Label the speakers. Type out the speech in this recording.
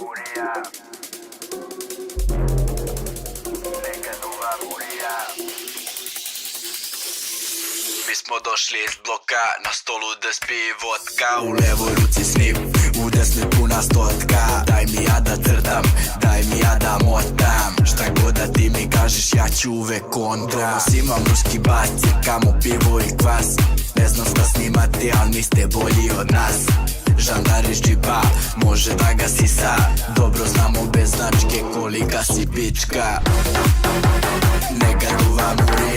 Speaker 1: murija. Nekadova murija. Mi smo došli iz bloka, na stolu da spi vodka. U levoj ruci snip, u desnoj puna stotka. Daj mi ja da crtam, daj mi ja da motam. Šta god da ti mi kažeš, ja ću uvek kontra. Donosima muški bas, cirkamo pivo i kvas. Ne znam šta snimate, al niste bolji od nas. Žandar iz džipa, može da ga sisa. Dobro znamo bez značke kolika si pička. Nekadova murija.